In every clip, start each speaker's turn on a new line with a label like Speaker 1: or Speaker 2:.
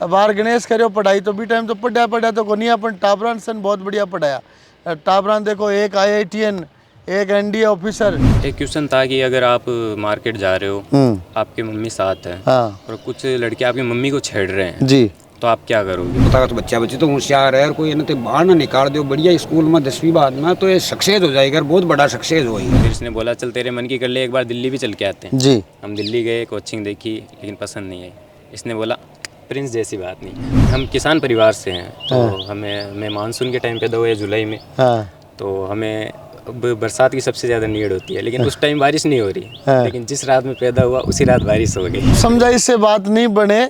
Speaker 1: बाहर गणेश करो पढ़ाई तो भी टाइम तो पढ़ा तो कोनी अपन टाबरान सन बहुत बढ़िया पढ़ाया। टाबरान देखो एक IITN एक NDA ऑफिसर।
Speaker 2: एक क्वेश्चन था कि अगर आप मार्केट जा रहे हो, आपकी मम्मी साथ है और कुछ लड़के आपकी मम्मी को छेड़ रहे हैं
Speaker 1: जी,
Speaker 2: तो आप क्या करोगे?
Speaker 3: पता तो बच्चे तो होशियार है, कोई ना तो बाहर ना निकाल दो बढ़िया स्कूल में 10वीं बाद में तो ये सक्सेस हो जाएगा, बहुत बड़ा सक्सेस होगा।
Speaker 2: फिर इसने बोला चल तेरे मन की कर ले, एक बार दिल्ली भी चल के आते हैं।
Speaker 1: जी।
Speaker 2: हम दिल्ली गए, कोचिंग देखी, लेकिन पसंद नहीं आई। इसने बोला प्रिंस जैसी बात नहीं, हम किसान परिवार से हैं तो हमें मानसून के टाइम पैदा हुए जुलाई में, तो हमें अब बरसात की सबसे ज़्यादा नीड होती है, लेकिन उस टाइम बारिश नहीं हो रही, लेकिन जिस रात में पैदा हुआ उसी रात बारिश हो गई।
Speaker 1: समझा इससे बात नहीं बने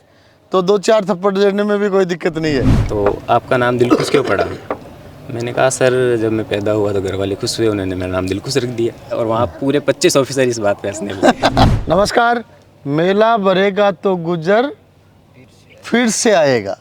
Speaker 1: तो 2-4 थप्पड़ देने में भी कोई दिक्कत नहीं है।
Speaker 2: तो आपका नाम दिलखुश क्यों पड़ा? मैंने कहा सर जब मैं पैदा हुआ तो घर वाले खुश हुए, उन्होंने मेरा नाम दिलखुश रख दिया। और वहाँ पूरे 25 ऑफिसर इस बात पे हंसने लगे।
Speaker 1: नमस्कार। मेला भरेगा तो गुजर फिर से आएगा,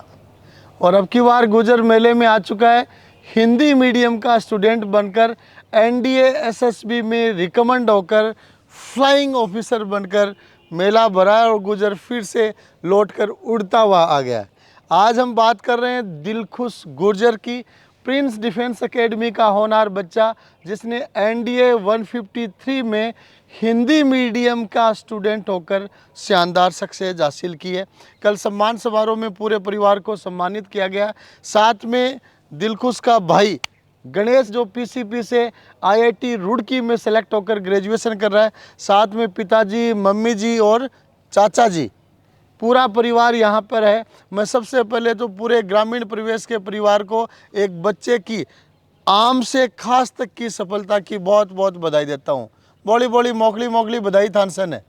Speaker 1: और अब की बार गुजर मेले में आ चुका है हिंदी मीडियम का स्टूडेंट बनकर NDA SSB में रिकमेंड होकर फ्लाइंग ऑफिसर बनकर मेला भरा है और गुजर फिर से लौटकर उड़ता हुआ आ गया है। आज हम बात कर रहे हैं दिलखुश गुर्जर की, प्रिंस डिफेंस एकेडमी का होनहार बच्चा जिसने NDA 153 में हिंदी मीडियम का स्टूडेंट होकर शानदार सक्सेस हासिल की है। कल सम्मान समारोह में पूरे परिवार को सम्मानित किया गया। साथ में दिलखुश का भाई गणेश जो PCP से IIT रुड़की में सेलेक्ट होकर ग्रेजुएशन कर रहा है, साथ में पिताजी, मम्मी जी और चाचा जी, पूरा परिवार यहाँ पर है। मैं सबसे पहले तो पूरे ग्रामीण परिवेश के परिवार को एक बच्चे की आम से खास तक की सफलता की बहुत बहुत बधाई देता हूँ। बोली बोली मोकली मोकली बधाई थानसन है।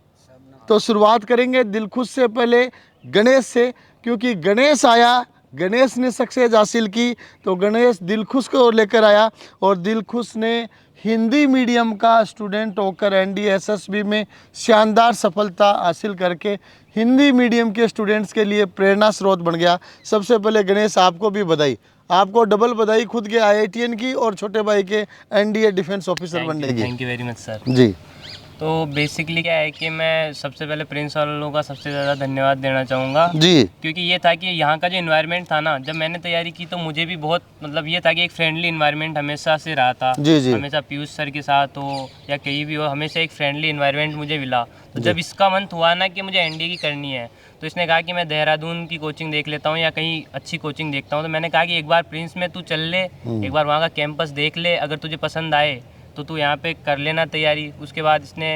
Speaker 1: तो शुरुआत करेंगे दिलखुश से पहले गणेश से, क्योंकि गणेश आया, गणेश ने सक्सेस हासिल की तो गणेश दिलखुश को लेकर आया, और दिलखुश ने हिंदी मीडियम का स्टूडेंट होकर NDA SSB में शानदार सफलता हासिल करके हिंदी मीडियम के स्टूडेंट्स के लिए प्रेरणा स्रोत बन गया। सबसे पहले गणेश आपको भी बधाई, आपको डबल बधाई, खुद के IITN की और छोटे भाई के NDA डिफेंस ऑफिसर बनने की।
Speaker 4: Thank you very much sir
Speaker 1: ji.
Speaker 4: तो बेसिकली क्या है कि मैं सबसे पहले प्रिंस वालों का सबसे ज़्यादा धन्यवाद देना चाहूँगा
Speaker 1: जी,
Speaker 4: क्योंकि ये था कि यहाँ का जो इन्वायरमेंट था ना, जब मैंने तैयारी की तो मुझे भी बहुत मतलब ये था कि एक फ्रेंडली इन्वायरमेंट हमेशा से रहा था।
Speaker 1: जी जी,
Speaker 4: हमेशा पीयूष सर के साथ हो या कहीं भी हो, हमेशा एक फ्रेंडली इन्वायरमेंट मुझे मिला। तो जब इसका मंथ हुआ ना कि मुझे NDA की करनी है, तो इसने कहा कि मैं देहरादून की कोचिंग देख लेता हूँ या कहीं अच्छी कोचिंग देखता हूँ। तो मैंने कहा कि एक बार प्रिंस में तू चल ले, एक बार वहाँ का कैंपस देख ले, अगर तुझे पसंद आए तो तू यहाँ पे कर लेना तैयारी। उसके बाद इसने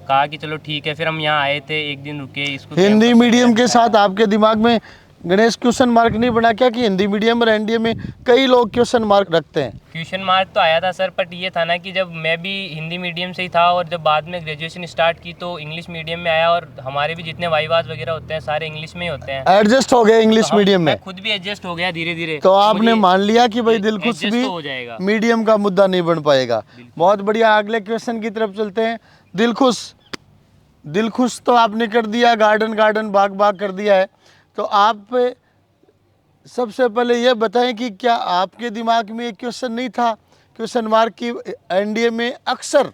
Speaker 4: कहा कि चलो ठीक है, फिर हम यहाँ आए थे, एक दिन रुके। इसको
Speaker 1: हिंदी मीडियम के साथ आपके दिमाग में गणेश क्वेश्चन मार्क नहीं बना क्या कि हिंदी मीडियम और NDA में कई लोग क्वेश्चन मार्क रखते हैं?
Speaker 4: क्वेश्चन मार्क तो आया था सर, बट ये था ना कि जब मैं भी हिंदी मीडियम से ही था और जब बाद में ग्रेजुएशन स्टार्ट की तो इंग्लिश मीडियम में आया, और हमारे भी जितने वाइवाज वगैरह होते हैं सारे इंग्लिश में ही होते हैं।
Speaker 1: एडजस्ट हो गए इंग्लिश मीडियम में?
Speaker 4: मैं खुद भी एडजस्ट हो गया धीरे धीरे।
Speaker 1: तो आपने मान लिया कि भाई दिलखुश भी
Speaker 4: हो जाएगा,
Speaker 1: मीडियम का मुद्दा नहीं बन पाएगा। बहुत बढ़िया, अगले क्वेश्चन की तरफ चलते हैं। दिलखुश तो आपने कर दिया, गार्डन बाग बाग कर दिया है। तो आप सबसे पहले ये बताएं कि क्या आपके दिमाग में एक क्वेश्चन नहीं था, क्वेश्चन मार्क की NDA में अक्सर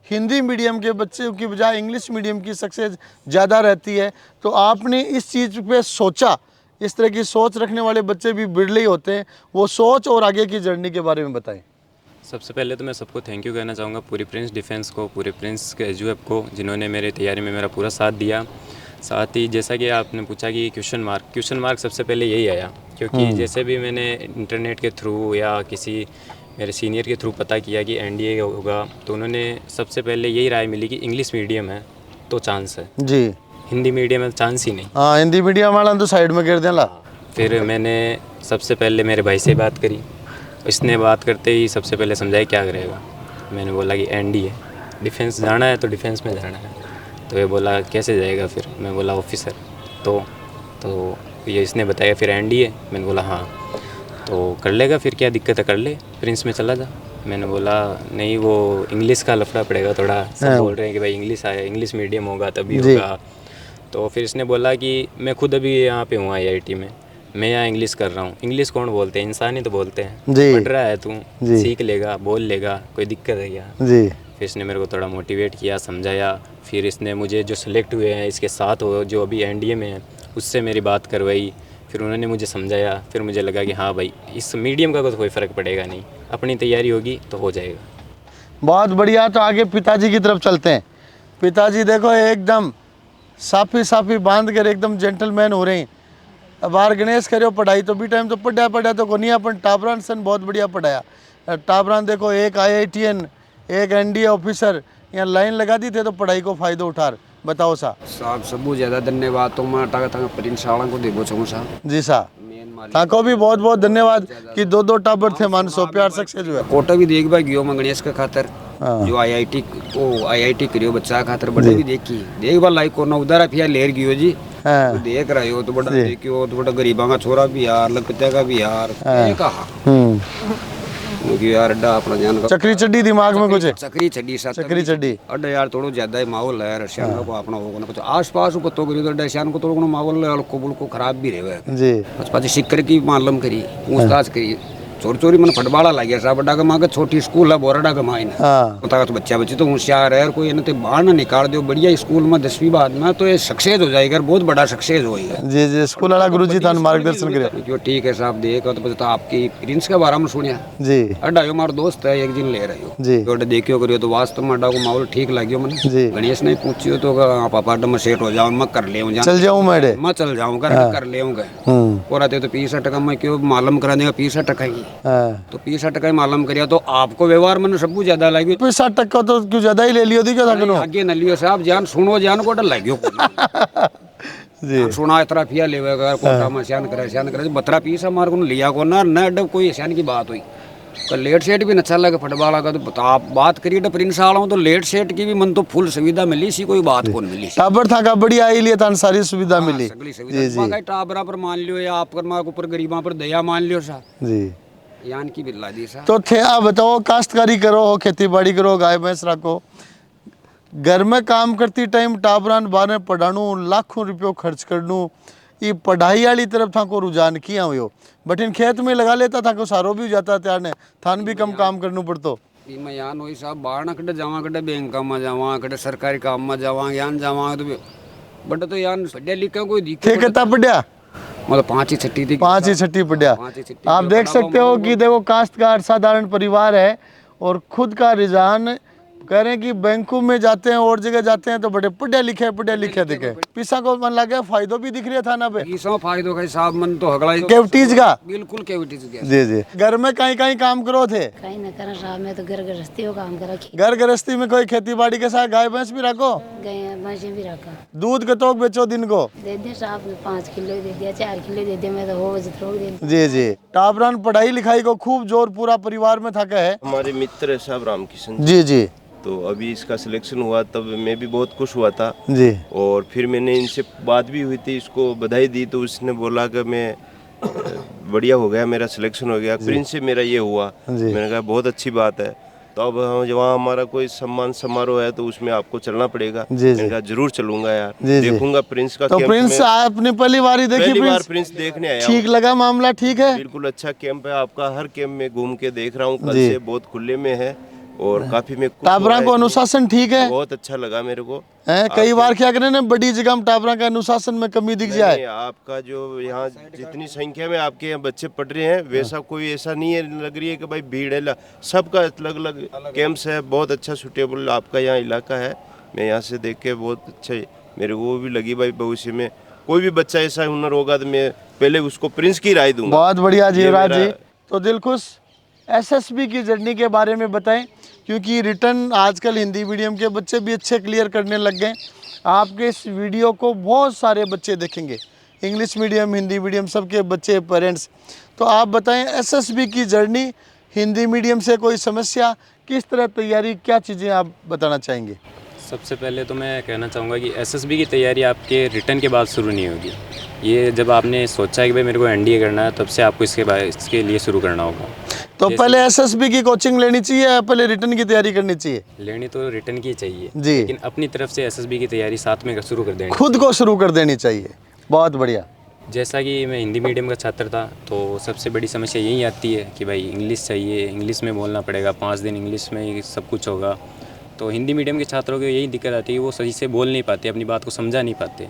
Speaker 1: हिंदी मीडियम के बच्चों की बजाय इंग्लिश मीडियम की सक्सेस ज़्यादा रहती है, तो आपने इस चीज़ पे सोचा? इस तरह की सोच रखने वाले बच्चे भी बिरले ही होते हैं, वो सोच और आगे की जर्नी के बारे में बताएं।
Speaker 2: सबसे पहले तो मैं सबको थैंक यू कहना चाहूँगा, पूरी प्रिंस डिफेंस को, पूरे प्रिंस के एजुएप को, जिन्होंने मेरे तैयारी में मेरा पूरा साथ दिया। साथ ही जैसा कि आपने पूछा कि क्वेश्चन मार्क सबसे पहले यही आया, क्योंकि जैसे भी मैंने इंटरनेट के थ्रू या किसी मेरे सीनियर के थ्रू पता किया कि NDA होगा, तो उन्होंने सबसे पहले यही राय मिली कि इंग्लिश मीडियम है तो चांस है
Speaker 1: जी,
Speaker 2: हिंदी मीडियम में चांस ही नहीं।
Speaker 1: हाँ, हिंदी मीडियम वाला तो साइड में कर देना।
Speaker 2: फिर मैंने सबसे पहले मेरे भाई से बात करी, इसने बात करते ही सबसे पहले समझाया क्या करेगा। मैंने बोला कि NDA डिफेंस जाना है तो डिफेंस में जाना है। तो ये बोला कैसे जाएगा, फिर मैं बोला ऑफिसर। तो ये इसने बताया फिर NDA। मैंने बोला हाँ, तो कर लेगा, फिर क्या दिक्कत है, कर ले, प्रिंस में चला जा। मैंने बोला नहीं, वो इंग्लिश का लफड़ा पड़ेगा थोड़ा, सब बोल रहे हैं कि भाई इंग्लिश आया, इंग्लिश मीडियम होगा तभी होगा। तो फिर इसने बोला कि मैं खुद अभी यहाँ पे हूँ IIT में, मैं यहाँ इंग्लिश कर रहा हूँ। इंग्लिश कौन बोलते हैं, इंसान ही तो बोलते हैं। पढ़ रहा है तू, सीख लेगा, बोल लेगा, कोई दिक्कत है क्या?
Speaker 1: जी।
Speaker 2: फिर इसने मेरे को थोड़ा मोटिवेट किया, समझाया। फिर इसने मुझे जो सिलेक्ट हुए हैं इसके साथ हो जो अभी NDA में है उससे मेरी बात करवाई। फिर उन्होंने मुझे समझाया, फिर मुझे लगा कि हाँ भाई इस मीडियम का तो कोई फ़र्क पड़ेगा नहीं, अपनी तैयारी होगी तो हो जाएगा।
Speaker 1: बहुत बढ़िया। तो आगे पिताजी की तरफ चलते हैं। पिताजी देखो एकदम साफी साफी बांध कर एकदम जेंटलमैन हो रहे हैं। अब बाहर गणेश करो पढ़ाई तो भी टाइम तो पढ़ा तो कोनी अपन टाबरान सन बहुत बढ़िया पढ़ाया। टाबरान देखो एक IITN एक NDA ऑफिसर यहाँ लाइन लगा दी थे तो पढ़ाई को फ़ायदा उठा। बताओ
Speaker 3: साहब सबू ज़्यादा धन्यवाद तो मैं टाका प्रिंस आड़ा को देबो चाहूँ साहब
Speaker 1: जी साहब। ताको भी बहुत बहुत धन्यवाद कि दो टाबर थे मान सो प्यार सक्सेस हुआ।
Speaker 3: कोटा भी देख भाई गयो मैं गणेश के खातर जो IIT करियो बच्चा खातर बड़े भी देखी देख बार लाइक कोना उधर फिर लेर गयो जी तो देख रहे हो तो बड़ा देखियो तो बड़ा गरीबा का छोरा भी यार लखपत्या का भी यार ये कहा क्योंकि यार अड्डा अपना जान का
Speaker 1: चक्री चड्डी दिमाग में कुछ है।
Speaker 3: चक्री चड्डी सा
Speaker 1: चक्री चड्डी
Speaker 3: अड्डा यार थोड़ा ज्यादा ही माहौल है रशियन को अपना होगा ना कुछ आसपास को तो करियो तो रशियन को थोड़ा माहौल हल्को बुल्को खराब भी रहे
Speaker 1: जी।
Speaker 3: बस पाछे सिक्कर की मालूम करी पूछताछ करी चोरी चोरी मन फटबाड़ा लग गया साहब अड्डा का माँ छोटी स्कूल है बोराडा का माइन पता तो बच्चा बच्चे तो होशियार है कोई इन्हें बाहर ना निकाल दो बढ़िया स्कूल में 10वीं बाद में तो ये सक्सेस हो जाएगा बहुत बड़ा सक्सेस होएगा
Speaker 1: जी जी। स्कूल वाला गुरुजी थान मार्गदर्शन करे
Speaker 3: जो ठीक है साहब देखो तो आपकी प्रिंस के बारे में सुनिया
Speaker 1: जी।
Speaker 3: अड्डा यो हमारा दोस्त है एक दिन ले रहे हो
Speaker 1: जी
Speaker 3: तो देखियो करियो तो वास्तव में अड्डा को माहौल ठीक लगियो मैंने
Speaker 1: जी।
Speaker 3: गणेश ने पूछियो तो पापा अड्डा में सेट हो जाओ मैं कर ले
Speaker 1: चल जाऊँ मेरे
Speaker 3: मैं चल जाऊंगा कर लेऊंगा और आते तो 65 टका मैं क्यों मालूम करा देगा 65 टका ही तो 65 टका ही मालूम करिया तो आपको व्यवहार मैंने सब ज्यादा लगी
Speaker 1: 65 टका तो क्यों ज्यादा ही ले लियो थी क्या
Speaker 3: आगे न लियो साहब जान सुनो जान को डर लगियो
Speaker 1: जी।
Speaker 3: सुना इतना फिया लेवेगा कोटा में श्यान करे 12 पीस हमारे को लिया को ना अड्डा कोई श्यान की बात हुई तो लेट सेट भी अच्छा लगा फुटबॉल का तो आप बात करिए तो प्रिंस आ रहा हूँ तो लेट सेट की भी मन तो फुल सुविधा मिली सी कोई बात कौन मिली
Speaker 1: टाबर था का बढ़िया आई लिए था सारी सुविधा मिली
Speaker 3: जी जी टाबरा पर मान लियो या आप ऊपर गरीबा पर दया मान लियो सा
Speaker 1: जी
Speaker 3: यान की बिल्ला दी सा
Speaker 1: तो थे आप बताओ काश्तकारी करो खेती बाड़ी करो गाय भैंस रखो घर में काम करती टाइम टाबरान बारे पढ़ानू लाखों रुपयों खर्च करनू ये पढ़ाई वाली तरफ था को रुझान किया हुए बट इन खेत में लगा लेता था को सारो भी जाता त्यार ने थान भी कम काम करनू पड़तो
Speaker 3: मैं यान वही साहब बाहर ना कटे जावा कटे बैंक में जावा कटे सरकारी काम में जावा यान जावा तो बट तो यान पढ़े लिखे कोई दिखे
Speaker 1: कितना पढ़िया
Speaker 3: मतलब 5 छठी थी
Speaker 1: 5 छठी पढ़िया। आप देख सकते हो कि देखो काश्तकार साधारण परिवार है और खुद का रुझान कह रहे हैं कि बैंकों में जाते हैं और जगह जाते हैं तो बड़े पढ़े लिखे दिखे पिसा को मन लगे फायदो भी दिख रहा था ना पे
Speaker 3: पिसा फायदो का साहब मन तो हगड़ा
Speaker 1: कैविटीज का
Speaker 3: बिल्कुल कैविटीज का
Speaker 1: जी जी। घर में कहीं काम करो थे
Speaker 5: कहीं न करा साहब मैं तो घर गृहस्थी हो काम करा
Speaker 1: घर गृहस्थी में कोई खेती बाड़ी के साथ गाय भैंस भी रखो
Speaker 5: गए भैंसे भी रखा
Speaker 1: दूध के तो बेचो दिन को
Speaker 5: दे दिया साहब ने 5 किलो दे दिया 4 किलो दे दिया मैं तो हो बजे रोक दे
Speaker 1: जी जी। टाबरान पढ़ाई लिखाई को खूब जोर पूरा परिवार में था है
Speaker 6: हमारे मित्र है साहब रामकिशन
Speaker 1: जी जी।
Speaker 6: तो अभी इसका सिलेक्शन हुआ तब मैं भी बहुत खुश हुआ था
Speaker 1: जी।
Speaker 6: और फिर मैंने इनसे बात भी हुई थी इसको बधाई दी तो उसने बोला कि मैं बढ़िया हो गया मेरा सिलेक्शन हो गया प्रिंस से मेरा ये हुआ मैंने कहा बहुत अच्छी बात है तो अब वहाँ हमारा कोई सम्मान समारोह है तो उसमें आपको चलना पड़ेगा मैंने कहा जरूर चलूंगा यार देखूंगा प्रिंस का
Speaker 1: तो प्रिंस आपने पहली बार देखी
Speaker 6: प्रिंस देखने आया
Speaker 1: ठीक लगा मामला ठीक है
Speaker 6: बिल्कुल अच्छा कैंप है आपका हर कैंप में घूम के देख रहा हूँ कल से बहुत खुले में है और काफी में
Speaker 1: टाबरा को अनुशासन ठीक है
Speaker 6: बहुत अच्छा लगा मेरे को
Speaker 1: कई बार क्या करें ना बड़ी जगह में टाबरा का अनुशासन में कमी दिख जाए
Speaker 6: आपका जो यहाँ जितनी संख्या में आपके यहाँ बच्चे पढ़ रहे हैं वैसा कोई ऐसा नहीं है लग रही है कि भाई भीड़ है सबका अलग अलग कैंप्स है बहुत अच्छा सुटेबल आपका यहाँ इलाका है मैं यहाँ से देख के बहुत अच्छा मेरे को भी लगी भाई भविष्य में कोई भी बच्चा ऐसा हुनर होगा तो मैं पहले उसको प्रिंस की राय दूंगा।
Speaker 1: बहुत बढ़िया जीवराज जी। तो दिल खुश SSB की जर्नी के बारे में बताएं क्योंकि रिटर्न आजकल हिंदी मीडियम के बच्चे भी अच्छे क्लियर करने लग गए। आपके इस वीडियो को बहुत सारे बच्चे देखेंगे इंग्लिश मीडियम हिंदी मीडियम सबके बच्चे पेरेंट्स। तो आप बताएं SSB की जर्नी हिंदी मीडियम से कोई समस्या किस तरह तैयारी क्या चीज़ें आप बताना चाहेंगे।
Speaker 2: सबसे पहले तो मैं कहना चाहूँगा कि SSB की तैयारी आपके रिटर्न के बाद शुरू नहीं होगी। ये जब आपने सोचा है कि भाई मेरे को NDA करना है तब से आपको इसके लिए शुरू करना होगा।
Speaker 1: तो पहले SSB की कोचिंग लेनी चाहिए या पहले रिटर्न की तैयारी करनी चाहिए।
Speaker 2: लेनी तो रिटर्न की चाहिए
Speaker 1: जी
Speaker 2: लेकिन अपनी तरफ से SSB की तैयारी साथ में शुरू कर देनी
Speaker 1: खुद को शुरू कर देनी चाहिए। बहुत बढ़िया।
Speaker 2: जैसा कि मैं हिंदी मीडियम का छात्र था तो सबसे बड़ी समस्या यही आती है कि भाई इंग्लिश चाहिए इंग्लिश में बोलना पड़ेगा 5 दिन इंग्लिश में ही सब कुछ होगा। तो हिंदी मीडियम के छात्रों को यही दिक्कत आती है कि वो सही से बोल नहीं पाते अपनी बात को समझा नहीं पाते।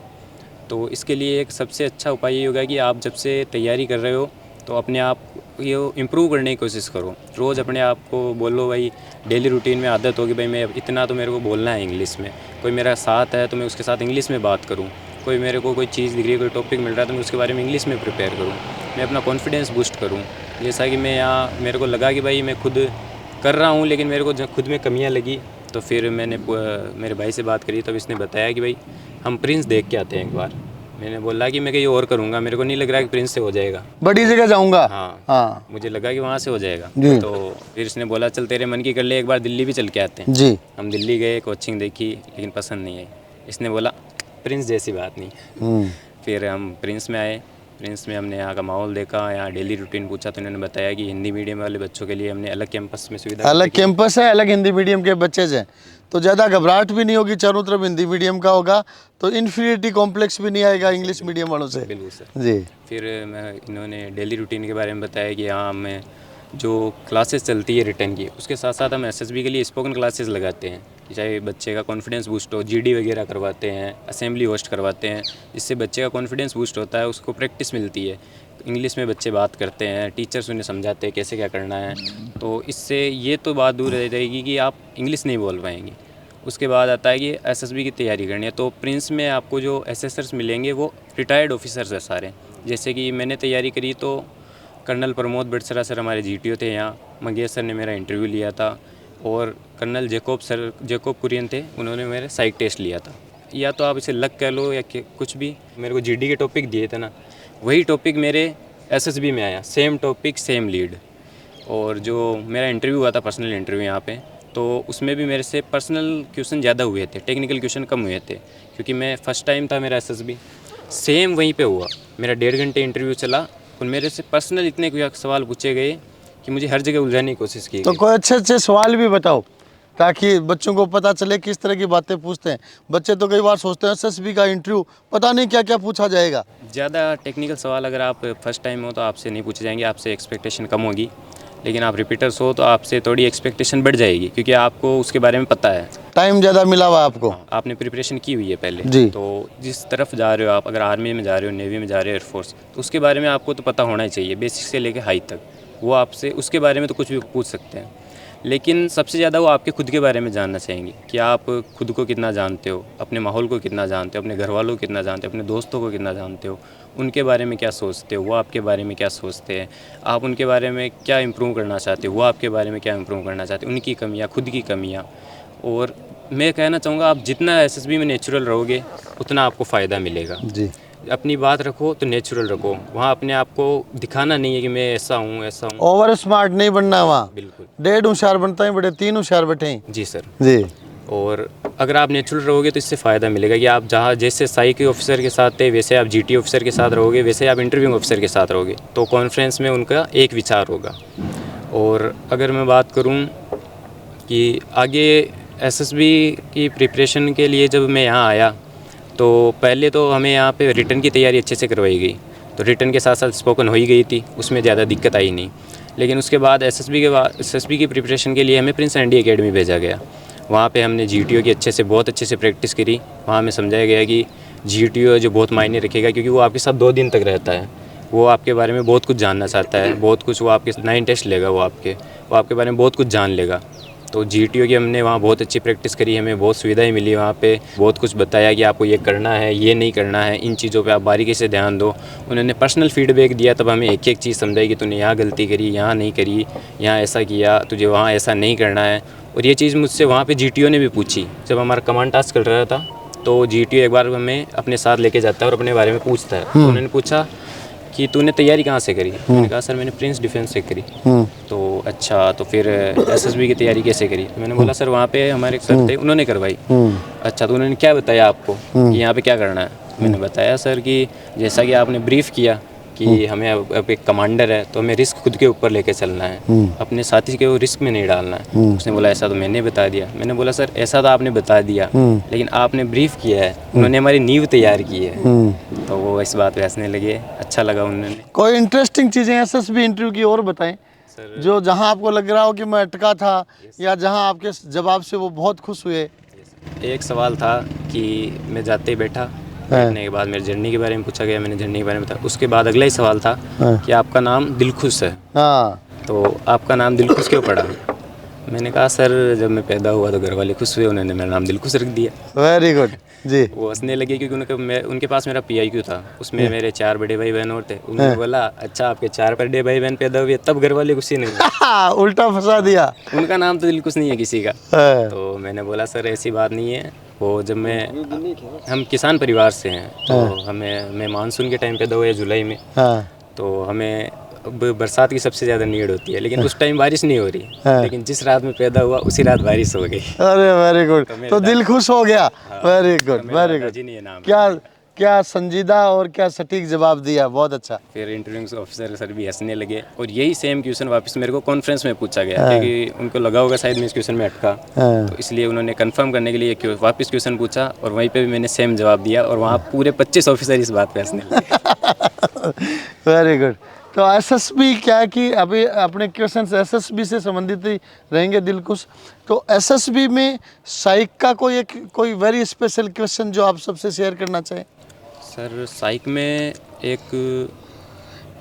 Speaker 2: तो इसके लिए एक सबसे अच्छा उपाय ये होगा कि आप जब से तैयारी कर रहे हो तो अपने आप ये इम्प्रूव करने की कोशिश करो। रोज़ अपने आप को बोलो भाई, डेली रूटीन में आदत होगी भाई मैं इतना तो मेरे को बोलना है इंग्लिश में। कोई मेरा साथ है तो मैं उसके साथ इंग्लिश में बात करूँ। कोई मेरे को कोई चीज़ दिख रही है, कोई टॉपिक मिल रहा है तो मैं उसके बारे में इंग्लिश में प्रिपेयर करूँ। मैं अपना कॉन्फिडेंस बूस्ट करूँ। जैसा कि मैं यहाँ मेरे को लगा कि भाई मैं खुद कर रहा हूँ, लेकिन मेरे को जब खुद में कमियाँ लगी तो फिर मैंने मेरे भाई से बात करी। तब इसने बताया कि भाई हम प्रिंस देख के आते हैं एक बार। मैंने बोला कि मैं कहीं और करूँगा, मेरे को नहीं लग रहा कि प्रिंस से हो जाएगा,
Speaker 1: बड़ी जगह जाऊंगा।
Speaker 2: हाँ
Speaker 1: हाँ
Speaker 2: मुझे लगा कि वहाँ से हो जाएगा।
Speaker 1: जी।
Speaker 2: तो फिर इसने बोला चल तेरे मन की कर ले, एक बार दिल्ली भी चल के आते हैं।
Speaker 1: जी।
Speaker 2: हम दिल्ली गए, कोचिंग देखी, लेकिन पसंद नहीं आई। इसने बोला प्रिंस जैसी बात नहीं। फिर हम प्रिंस में आए। प्रिंस में हमने यहाँ का माहौल देखा, यहाँ डेली रूटीन पूछा तो उन्होंने बताया कि हिंदी मीडियम वाले बच्चों के लिए हमने अलग कैंपस में सुविधा
Speaker 1: अलग कैंपस है, अलग हिंदी मीडियम के बच्चे हैं, तो ज़्यादा घबराहट भी नहीं होगी। चारों तरफ हिंदी मीडियम का होगा तो इन्फीरियरिटी कॉम्प्लेक्स भी नहीं आएगा इंग्लिश मीडियम वालों से।
Speaker 2: बिल्कुल सर।
Speaker 1: जी।
Speaker 2: फिर मैं इन्होंने डेली रूटीन के बारे में बताया कि यहाँ हमें जो क्लासेस चलती है रिटर्न की, उसके साथ साथ हम एसएसबी के लिए स्पोकन क्लासेस लगाते हैं कि चाहे बच्चे का कॉन्फिडेंस बूस्ट हो। जीडी वगैरह करवाते हैं, असेंबली होस्ट करवाते हैं, जिससे बच्चे का कॉन्फिडेंस बूस्ट होता है, उसको प्रैक्टिस मिलती है। इंग्लिश में बच्चे बात करते हैं, टीचर्स उन्हें समझाते हैं कैसे क्या करना है। तो इससे ये तो बात दूर रह जाएगी कि आप इंग्लिश नहीं बोल पाएंगे। उसके बाद आता है कि एसएसबी की तैयारी करनी है। तो प्रिंस में आपको जो एसएसर्स मिलेंगे वो रिटायर्ड ऑफिसर्स हैं सारे। जैसे कि मैंने तैयारी करी तो कर्नल प्रमोद बड़सरा सर हमारे जीटीओ थे यहाँ, मंगेश सर ने मेरा इंटरव्यू लिया था, और कर्नल जेकोब कुरियन थे, उन्होंने मेरे साइक टेस्ट लिया था। या तो आप इसे लक कह लो या कुछ भी। मेरे को जीडी के टॉपिक दिए थे ना, वही टॉपिक मेरे एसएसबी में आया, सेम टॉपिक सेम लीड। और जो मेरा इंटरव्यू हुआ था पर्सनल इंटरव्यू यहाँ पे, तो उसमें भी मेरे से पर्सनल क्वेश्चन ज़्यादा हुए थे, टेक्निकल क्वेश्चन कम हुए थे, क्योंकि मैं फर्स्ट टाइम था मेरा एसएसबी। सेम वहीं पे हुआ, मेरा 1.5 घंटे इंटरव्यू चला और मेरे से पर्सनल इतने सवाल पूछे गए कि मुझे हर जगह उलझाने की कोशिश की
Speaker 1: तो
Speaker 2: गई।
Speaker 1: कोई अच्छे अच्छे सवाल भी बताओ ताकि बच्चों को पता चले किस तरह की बातें पूछते हैं। बच्चे तो कई बार सोचते हैं एसएसबी का इंटरव्यू पता नहीं क्या क्या पूछा जाएगा।
Speaker 2: ज़्यादा टेक्निकल सवाल अगर आप फर्स्ट टाइम हो तो आपसे नहीं पूछे जाएंगे, आपसे एक्सपेक्टेशन कम होगी। लेकिन आप रिपीटर्स हो तो आपसे थोड़ी एक्सपेक्टेशन बढ़ जाएगी, क्योंकि आपको उसके बारे में पता है,
Speaker 1: टाइम ज़्यादा मिला हुआ आपको।
Speaker 2: आपने प्रिपरेशन की हुई है पहले।
Speaker 1: जी।
Speaker 2: तो जिस तरफ जा रहे हो आप, अगर आर्मी में जा रहे हो, नेवी में जा रहे हो, एयरफोर्स, तो उसके बारे में आपको तो पता होना ही चाहिए, बेसिक से लेकर हाई तक। वो आपसे उसके बारे में तो कुछ भी पूछ सकते हैं, लेकिन सबसे ज़्यादा वो आपके खुद के बारे में जानना चाहेंगे कि आप खुद को कितना जानते हो, अपने माहौल को कितना जानते हो, अपने घर वालों को कितना जानते हो, अपने दोस्तों को कितना जानते हो, उनके बारे में क्या सोचते हो, वो आपके बारे में क्या सोचते हैं, आप उनके बारे में क्या इम्प्रूव करना चाहते हो, वो आपके बारे में क्या इम्प्रूव करना चाहते हैं, उनकी कमियाँ, खुद की कमियाँ। और मैं कहना चाहूँगा आप जितना एसएसबी में नेचुरल रहोगे उतना आपको फ़ायदा मिलेगा।
Speaker 1: जी।
Speaker 2: अपनी बात रखो तो नेचुरल रखो, वहाँ अपने आप को दिखाना नहीं है कि मैं ऐसा हूँ ऐसा हूँ।
Speaker 1: ओवर स्मार्ट नहीं बनना वहाँ।
Speaker 2: बिल्कुल।
Speaker 1: 1.5 होशियार बनता है, बड़े 3 होशियार बैठे हैं।
Speaker 2: जी सर।
Speaker 1: जी।
Speaker 2: और अगर आप नेचुरल रहोगे तो इससे फ़ायदा मिलेगा कि आप जहाँ जैसे साई के ऑफिसर के साथ थे वैसे आप जीटी ऑफिसर के साथ रहोगे, वैसे आप इंटरव्यू ऑफिसर के साथ रहोगे, तो कॉन्फ्रेंस में उनका एक विचार होगा। और अगर मैं बात करूँ कि आगे एसएसबी की प्रिपरेशन के लिए जब मैं यहाँ आया तो पहले तो हमें यहाँ पे रिटर्न की तैयारी अच्छे से करवाई गई, तो रिटर्न के साथ साथ स्पोकन हो ही गई थी, उसमें ज़्यादा दिक्कत आई नहीं। लेकिन उसके बाद एसएसबी की प्रिपरेशन के लिए हमें प्रिंस एनडी एकेडमी भेजा गया। वहाँ पे हमने जीटीओ की बहुत अच्छे से प्रैक्टिस करी। वहाँ हमें समझाया गया कि जीटीओ जो बहुत मायने रखेगा, क्योंकि वो आपके साथ 2 दिन तक रहता है, वो आपके बारे में बहुत कुछ जानना चाहता है, बहुत कुछ। वो आपके 9 टेस्ट लेगा, वो आपके बारे में बहुत कुछ जान लेगा। तो जीटीओ की हमने वहाँ बहुत अच्छी प्रैक्टिस करी, हमें बहुत सुविधाएं मिली। वहाँ पे बहुत कुछ बताया कि आपको ये करना है, ये नहीं करना है, इन चीज़ों पे आप बारीकी से ध्यान दो। उन्होंने पर्सनल फीडबैक दिया, तब हमें एक एक चीज़ समझाई कि तूने यहाँ गलती करी, यहाँ नहीं करी, यहाँ ऐसा किया, तुझे वहाँ ऐसा नहीं करना है। और ये चीज़ मुझसे वहाँ पे जीटीओ ने भी पूछी। जब हमारा कमांड टास्क चल रहा था तो जीटीओ एक बार हमें अपने साथ लेके जाता है और अपने बारे में पूछता है। तो उन्होंने पूछा कि तूने तैयारी कहाँ से करी? मैंने कहा सर मैंने प्रिंस डिफेंस से करी। तो अच्छा, तो फिर एसएसबी की तैयारी कैसे करी? मैंने बोला सर वहाँ पे हमारे सर थे, उन्होंने करवाई। अच्छा, तो उन्होंने क्या बताया आपको कि यहाँ पे क्या करना है? मैंने बताया सर कि जैसा कि आपने ब्रीफ किया कि हमें अब एक कमांडर है तो हमें रिस्क खुद के ऊपर लेके चलना है, अपने साथी के वो रिस्क में नहीं डालना है। उसने बोला ऐसा तो मैंने बता दिया। मैंने बोला सर ऐसा तो आपने बता दिया, लेकिन आपने ब्रीफ किया है, उन्होंने हमारी नींव तैयार की है। तो वो इस बात पे हंसने लगे, अच्छा लगा उन्होंने।
Speaker 1: कोई इंटरेस्टिंग चीज़ें एसएसबी इंटरव्यू की और बताएं जो जहां आपको लग रहा हो कि मैं अटका था, या जहां आपके जवाब से वो बहुत खुश हुए।
Speaker 2: एक सवाल था कि मैं जाते ही बैठा बैठने के बाद मेरी जर्नी के बारे में पूछा गया, मैंने जर्नी के बारे में बताया। उसके बाद अगला ही सवाल था कि आपका नाम दिलखुश है,
Speaker 1: हाँ
Speaker 2: तो आपका नाम दिलखुश क्यों पड़ा? मैंने कहा सर जब मैं पैदा हुआ तो घर वाले खुश हुए, उन्होंने मेरा नाम दिलखुश रख दिया।
Speaker 1: वेरी गुड जी।
Speaker 2: वो हंसने लगे क्योंकि उनके पास मेरा PIQ था, उसमें मेरे 4 बड़े भाई बहन और थे। उन्होंने बोला अच्छा आपके 4 बड़े भाई बहन पैदा हुए, तब घर वाले खुशी नहीं।
Speaker 1: उल्टा फंसा दिया।
Speaker 2: उनका नाम तो दिलखुश नहीं है किसी का।
Speaker 1: हाँ,
Speaker 2: तो मैंने बोला सर ऐसी बात नहीं है, वो जब हम किसान परिवार से हैं, तो मैं मानसून के टाइम पैदा हुए जुलाई में,
Speaker 1: हाँ,
Speaker 2: तो हमें अब बरसात की सबसे ज़्यादा नीड होती है, लेकिन उस टाइम बारिश नहीं हो रही, लेकिन जिस रात में पैदा हुआ उसी रात बारिश हो गई।
Speaker 1: अरे वेरी गुड, तो दिल खुश हो गया। Very good very good.
Speaker 2: जी नहीं है नाम।
Speaker 1: क्या संजीदा और क्या सटीक जवाब दिया, बहुत अच्छा।
Speaker 2: फिर इंटरव्यू ऑफिसर सर भी हंसने लगे और यही सेम क्वेश्चन वापस मेरे को कॉन्फ्रेंस में पूछा गया, क्योंकि उनको लगा होगा शायद मैं इस क्वेश्चन में अटका, तो इसलिए उन्होंने कंफर्म करने के लिए वापस क्वेश्चन पूछा और वहीं पे भी मैंने सेम जवाब दिया और वहाँ पूरे 25 ऑफिसर इस बात पे हंसने लगे।
Speaker 1: Very good. तो SSB क्या है कि अभी अपने क्वेश्चन SSB से संबंधित ही रहेंगे दिलखुश। तो SSB में साइक का कोई वेरी स्पेशल क्वेश्चन जो आप सबसे शेयर करना चाहें?
Speaker 2: सर साइक में एक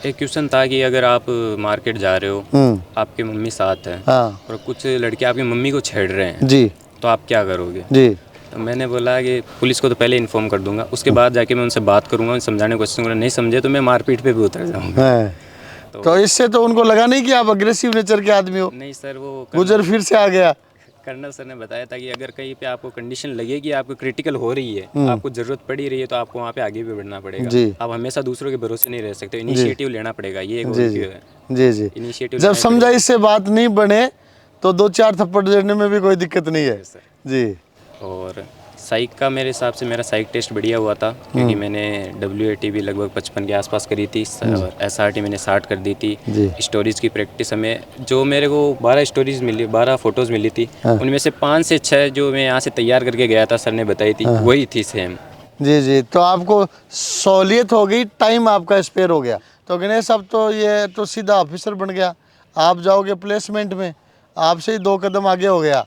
Speaker 2: क्वेश्चन था कि अगर आप मार्केट जा रहे हो, आपकी मम्मी साथ है और कुछ लड़के आपकी मम्मी को छेड़ रहे हैं
Speaker 1: जी,
Speaker 2: तो आप क्या करोगे?
Speaker 1: जी।
Speaker 2: तो मैंने बोला कि पुलिस को तो पहले इन्फॉर्म कर दूंगा, उसके बाद जाके मैं उनसे बात करूंगा, समझाने की कोशिश करूंगा, नहीं समझे तो मैं मारपीट पे भी उतर जाऊंगा।
Speaker 1: तो इससे तो उनको लगा नहीं कि आप अग्रेसिव नेचर के आदमी हो?
Speaker 2: नहीं सर, वो
Speaker 1: गुजर फिर से आ गया।
Speaker 2: कर्नल सर ने बताया था कि अगर कहीं पे आपको कंडीशन लगे कि आपको क्रिटिकल हो रही है, आपको जरूरत पड़ी रही है, तो आपको वहाँ पे आगे भी बढ़ना पड़ेगा। आप हमेशा दूसरों के भरोसे नहीं रह सकते, इनिशिएटिव लेना पड़ेगा। ये एक
Speaker 1: जी जी।
Speaker 2: इनिशिएटिव
Speaker 1: जब समझा इससे बात नहीं बने तो 2-4 थप्पड़ देने में भी कोई दिक्कत नहीं है जी।
Speaker 2: और साइक का मेरे हिसाब से मेरा साइक टेस्ट बढ़िया हुआ था, क्योंकि मैंने WAT भी लगभग 55 के आसपास करी थी, SRT मैंने 60 कर दी थी। स्टोरीज की प्रैक्टिस हमें जो मेरे को 12 स्टोरीज मिली, 12 फोटोज़ मिली थी, उनमें से 5 से 6 जो मैं यहाँ से तैयार करके गया था, सर ने बताई थी, वही थी सेम।
Speaker 1: जी जी। तो आपको सहूलियत हो गई, टाइम आपका स्पेयर हो गया। तो गणेश अब तो ये तो सीधा ऑफिसर बन गया, आप जाओगे प्लेसमेंट में, आपसे ही 2 कदम आगे हो गया।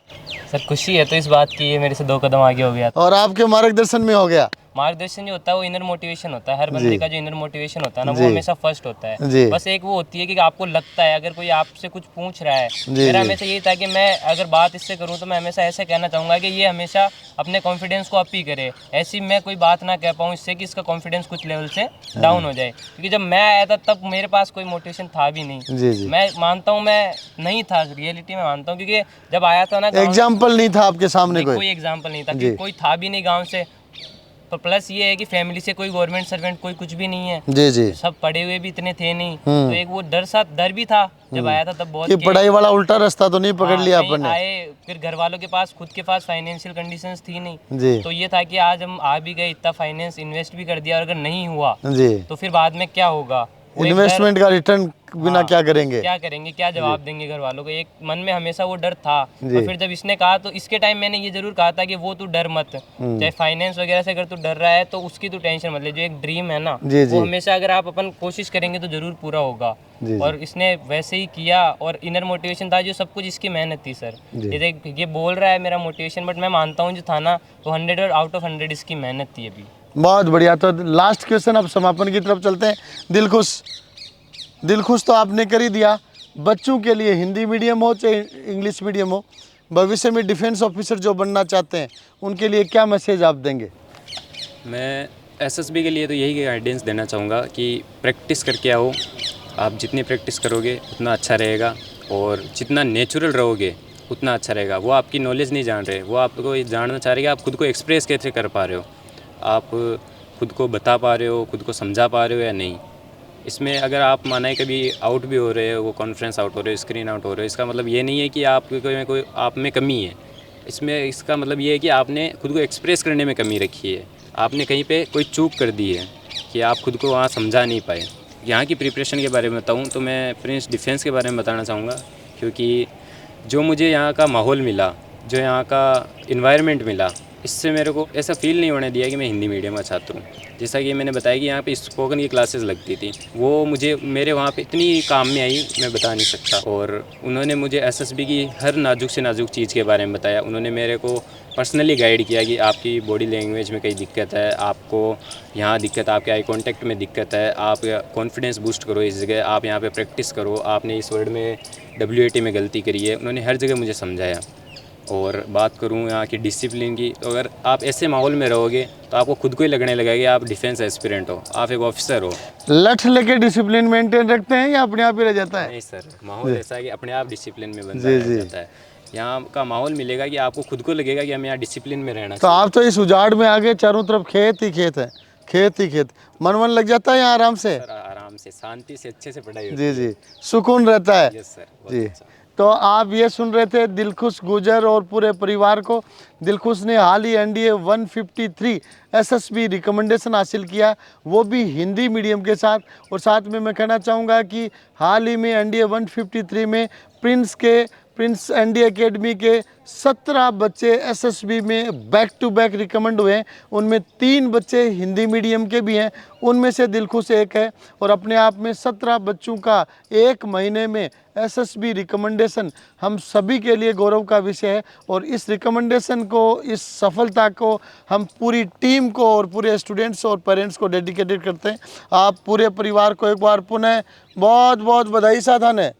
Speaker 4: सर खुशी है तो इस बात की, ये मेरे से 2 कदम आगे हो गया।
Speaker 1: और आपके मार्गदर्शन में हो गया।
Speaker 4: मार्गदर्शन जो होता है वो इनर मोटिवेशन होता है, हर बंदे का जो इनर मोटिवेशन होता है ना, वो हमेशा फर्स्ट होता है। बस एक वो होती है कि आपको लगता है अगर कोई आपसे कुछ पूछ रहा है, मेरा हमेशा यही था कि मैं अगर बात इससे करूं तो मैं हमेशा ऐसे कहना चाहूँगा कि ये हमेशा अपने कॉन्फिडेंस को अप ही करे, ऐसी मैं कोई बात ना कह पाऊँ इससे कि इसका कॉन्फिडेंस कुछ लेवल से डाउन हो जाए। क्योंकि जब मैं आया था तब मेरे पास कोई मोटिवेशन था भी नहीं। मैं मानता हूँ मैं नहीं था, रियलिटी में मानता हूँ, क्योंकि जब आया था ना,
Speaker 1: एग्जाम्पल नहीं था आपके सामने,
Speaker 4: कोई एग्जाम्पल नहीं था, कोई था भी नहीं गाँव से। तो प्लस ये है कि फैमिली से कोई गवर्नमेंट सर्वेंट कोई कुछ भी नहीं है
Speaker 1: जी जी।
Speaker 4: सब पढ़े हुए भी इतने थे नहीं, तो एक वो डर भी था जब आया था तब बहुत
Speaker 1: कि पढ़ाई वाला उल्टा रास्ता तो नहीं पकड़ लिया अपन
Speaker 4: आए। फिर घर वालों के पास खुद के पास फाइनेंशियल कंडीशंस थी नहीं
Speaker 1: जी।
Speaker 4: तो ये था कि आज हम आ भी गए, इतना फाइनेंस इन्वेस्ट भी कर दिया, और अगर नहीं हुआ
Speaker 1: जी
Speaker 4: तो फिर बाद में क्या होगा,
Speaker 1: इन्वेस्टमेंट का रिटर्न बिना क्या करेंगे,
Speaker 4: क्या जवाब देंगे घर वालों को। एक मन में हमेशा वो डर था। और फिर जब इसने कहा तो इसके टाइम मैंने ये जरूर कहा था कि वो तू डर मत, चाहे फाइनेंस वगैरह से अगर तू डर रहा है तो उसकी तू टेंशन मत ले, जो एक ड्रीम है ना वो हमेशा अगर आप अपन कोशिश करेंगे तो जरूर पूरा होगा। और इसने वैसे ही किया, और इनर मोटिवेशन था जो सब कुछ इसकी मेहनत थी सर। ये बोल रहा है मेरा मोटिवेशन, बट मैं मानता हूँ जो था ना वो 100 आउट ऑफ 100 इसकी मेहनत थी अभी।
Speaker 1: बहुत बढ़िया। तो लास्ट क्वेश्चन, अब समापन की तरफ चलते हैं। दिलखुश तो आपने कर ही दिया। बच्चों के लिए हिंदी मीडियम हो चाहे इंग्लिश मीडियम हो, भविष्य में डिफेंस ऑफिसर जो बनना चाहते हैं उनके लिए क्या मैसेज आप देंगे?
Speaker 2: मैं SSB के लिए तो यही गाइडेंस देना चाहूँगा कि प्रैक्टिस करके आओ। आप जितनी प्रैक्टिस करोगे उतना अच्छा रहेगा, और जितना नेचुरल रहोगे उतना अच्छा रहेगा। वो आपकी नॉलेज नहीं जान रहे, वो आपको ये जानना चाह रहे कि आप खुद को एक्सप्रेस कैसे कर पा रहे हो, आप खुद को बता पा रहे हो, खुद को समझा पा रहे हो या नहीं। इसमें अगर आप माने कभी आउट भी हो रहे हो, वो कॉन्फ्रेंस आउट हो रहे हो, स्क्रीन आउट हो रहे हो, इसका मतलब ये नहीं है कि आप कोई आप में कमी है। इसमें इसका मतलब ये है कि आपने खुद को एक्सप्रेस करने में कमी रखी है, आपने कहीं पे कोई चूक कर दी है कि आप खुद को वहाँ समझा नहीं पाए। यहाँ की प्रिपरेशन के बारे में बताऊँ तो मैं प्रिंस डिफेंस के बारे में बताना चाहूँगा, क्योंकि जो मुझे यहाँ का माहौल मिला, जो यहाँ का इन्वायरमेंट मिला, इससे मेरे को ऐसा फील नहीं होने दिया कि मैं हिंदी मीडियम का छात्र हूँ। जैसा कि मैंने बताया कि यहाँ पे स्पोकन की क्लासेस लगती थी, वो मुझे मेरे वहाँ पे इतनी काम में आई मैं बता नहीं सकता। और उन्होंने मुझे SSB की हर नाजुक से नाजुक चीज़ के बारे में बताया। उन्होंने मेरे को पर्सनली गाइड किया कि आपकी बॉडी लैंग्वेज में कई दिक्कत है, आपको यहाँ दिक्कत, आपके आई कांटेक्ट में दिक्कत है, आप कॉन्फिडेंस बूस्ट करो इस जगह, आप यहाँ पे प्रैक्टिस करो, आपने इस वर्ड में WAT में गलती करी है। उन्होंने हर जगह मुझे समझाया। और बात करूँ यहाँ की डिसिप्लिन की, तो अगर आप ऐसे माहौल में रहोगे तो आपको खुद को ही लगने लगेगा कि आप डिफेंस एस्पिरेंट हो, आप एक ऑफिसर हो।
Speaker 1: लठ लेके डिसिप्लिन मेंटेन रखते हैं या अपने आप ही रह जाता है?
Speaker 2: नहीं सर, माहौल ऐसा है कि अपने आप डिसिप्लिन में बंदा रह जाता है। यहाँ का माहौल मिलेगा कि आपको खुद को लगेगा कि हम यहाँ डिसिप्लिन में रहना
Speaker 1: तो आप तो इस उजाड़ में आगे चारों तरफ खेत ही खेत है, खेत ही खेत, मन लग जाता है यहाँ आराम से?
Speaker 2: सर आराम से, शांति से, अच्छे से पढ़ाई होती
Speaker 1: जी जी, सुकून रहता है।
Speaker 2: यस सर, बहुत
Speaker 1: जी,
Speaker 2: अच्छा।
Speaker 1: तो आप ये सुन रहे थे दिलखुश गुजर और पूरे परिवार को। दिलखुश ने हाल ही NDA 153 SSB रिकमेंडेशन हासिल किया, वो भी हिंदी मीडियम के साथ। और साथ में मैं कहना चाहूँगा कि हाल ही में NDA 153 में प्रिंस NDA एकेडमी के 17 बच्चे SSB में बैक टू बैक रिकमेंड हुए हैं। उनमें 3 बच्चे हिंदी मीडियम के भी हैं, उनमें से दिलखुश एक है। और अपने आप में 17 बच्चों का एक महीने में SSB रिकमेंडेशन हम सभी के लिए गौरव का विषय है। और इस रिकमेंडेशन को, इस सफलता को हम पूरी टीम को और पूरे स्टूडेंट्स और पेरेंट्स को डेडिकेटेड करते हैं। आप पूरे परिवार को एक बार पुनः बहुत बहुत बधाई साथ है।